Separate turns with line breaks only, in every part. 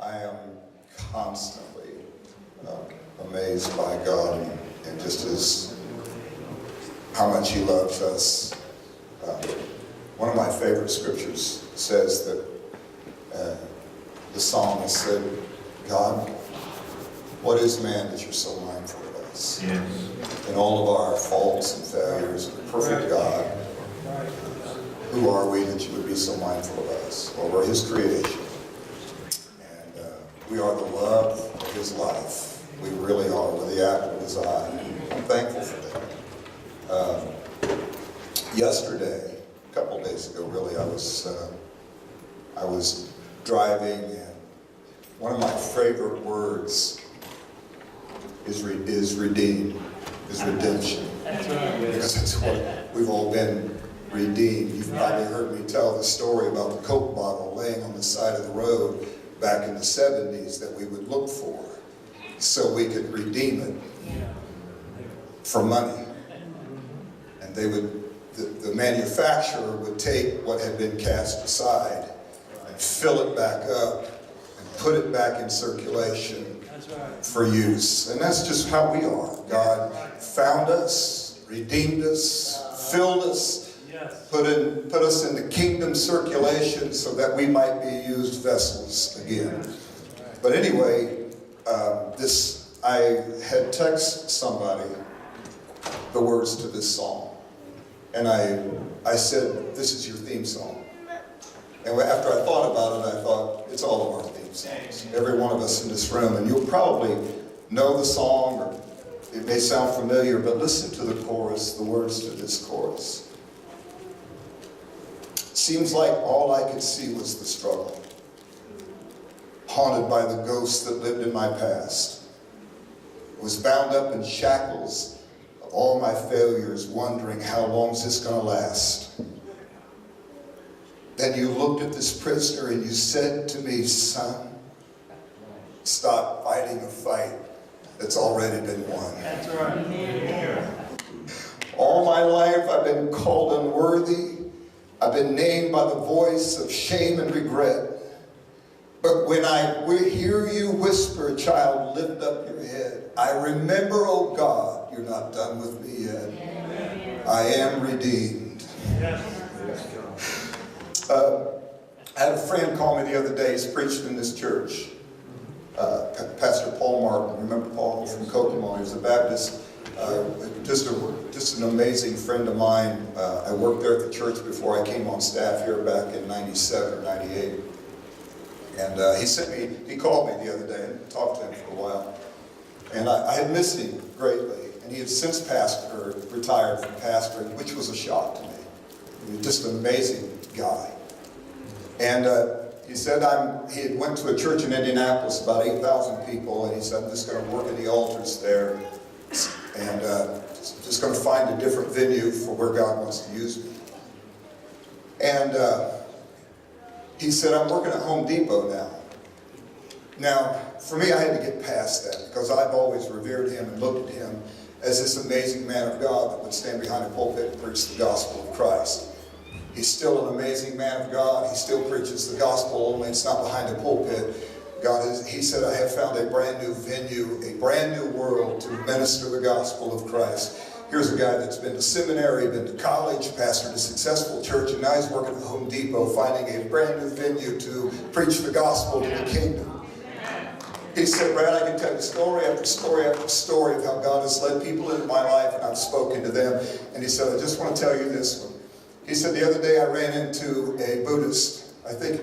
I am constantly amazed by God and just as how much He loves us. One of my favorite scriptures says that the psalmist said, God, what is man that you're so mindful of us?
Yes.
In all of our faults and failures, perfect God, who are we that you would be so mindful of us? Well, we're His creation. And we are the love of His life. We really are. We're the apple of His eye. I'm thankful for that. Yesterday, a couple days ago really, I was driving, and one of my favorite words is redeemed, is redemption. Because that's what we've all been redeemed. You've probably heard me tell the story about the Coke bottle laying on the side of the road back in the 70s that we would look for so we could redeem it for money. And they would, the manufacturer would take what had been cast aside and fill it back up and put it back in circulation for use. And that's just how we are. God found us, redeemed us, filled us, put us in the kingdom circulation so that we might be used vessels again. But anyway, I had texted somebody the words to this song. And I said, this is your theme song. And after I thought about it, I thought, it's all of our theme songs. Every one of us in this room. And you'll probably know the song, or it may sound familiar, but listen to the chorus, the words to this chorus. Seems like all I could see was the struggle, haunted by the ghosts that lived in my past, was bound up in shackles of all my failures, wondering how long's this going to last. Then you looked at this prisoner and you said to me, son, stop fighting a fight that's already been won.
That's right.
All my life I've been called unworthy. I've been named by the voice of shame and regret. But when I hear you whisper, child, lift up your head, I remember, oh God, you're not done with me yet. Amen. I am redeemed.
Yes.
I had a friend call me the other day. He's preached in this church. Pastor Paul Martin. Remember Paul from Kokomo? He was a Baptist. Just an amazing friend of mine. I worked there at the church before I came on staff here back in 97 or 98. And he called me the other day and talked to him for a while. And I had missed him greatly. And he had since retired from pastoring, which was a shock to me. He was just an amazing guy. And he said he had went to a church in Indianapolis, about 8,000 people, and he said, I'm just going to work in the altars there and just going to find a different venue for where God wants to use me. And he said, I'm working at Home Depot now. Now, for me, I had to get past that because I've always revered him and looked at him as this amazing man of God that would stand behind a pulpit and preach the gospel of Christ. He's still an amazing man of God. He still preaches the gospel, only it's not behind a pulpit. He said, I have found a brand new venue, a brand new world to minister the gospel of Christ. Here's a guy that's been to seminary, been to college, pastored a successful church, and now he's working at Home Depot, finding a brand new venue to preach the gospel to the kingdom. He said, Brad, I can tell you story after story after story of how God has led people into my life, and I've spoken to them. And he said, I just want to tell you this one. He said, the other day I ran into a Buddhist. I think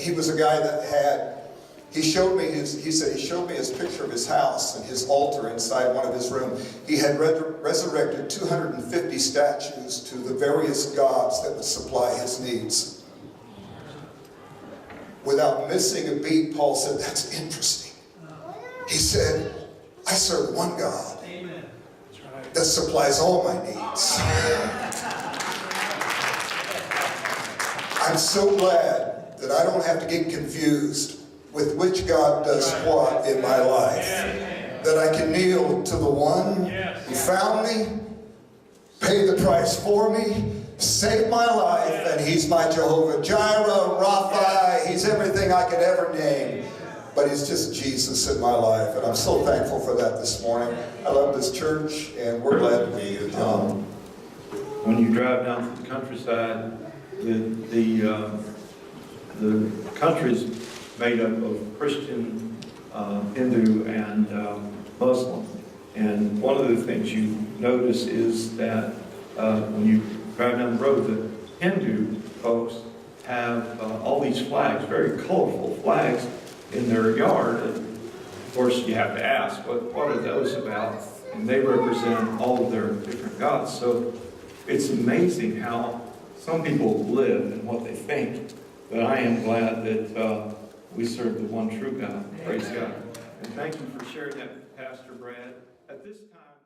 he was a guy that he showed me his picture of his house and his altar inside one of his rooms. He had resurrected 250 statues to the various gods that would supply his needs. Without missing a beat, Paul said, that's interesting. He said, I serve one God that supplies all my needs. I'm so glad that I don't have to get confused with which God does what in my life. That I can kneel to the one who found me, paid the price for me, saved my life, and He's my Jehovah Jireh, Rapha. He's everything I could ever name. But He's just Jesus in my life, and I'm so thankful for that this morning. I love this church, and we're glad to be here, John.
When you drive down to the countryside, the country's made up of Christian, Hindu, and Muslim. And one of the things you notice is that when you drive down the road, the Hindu folks have all these flags, very colorful flags, in their yard. And of course, you have to ask, what are those about? And they represent all of their different gods. So it's amazing how some people live and what they think. But I am glad that we serve the one true God. Praise God. And thank you for sharing that, Pastor Brad. At this time.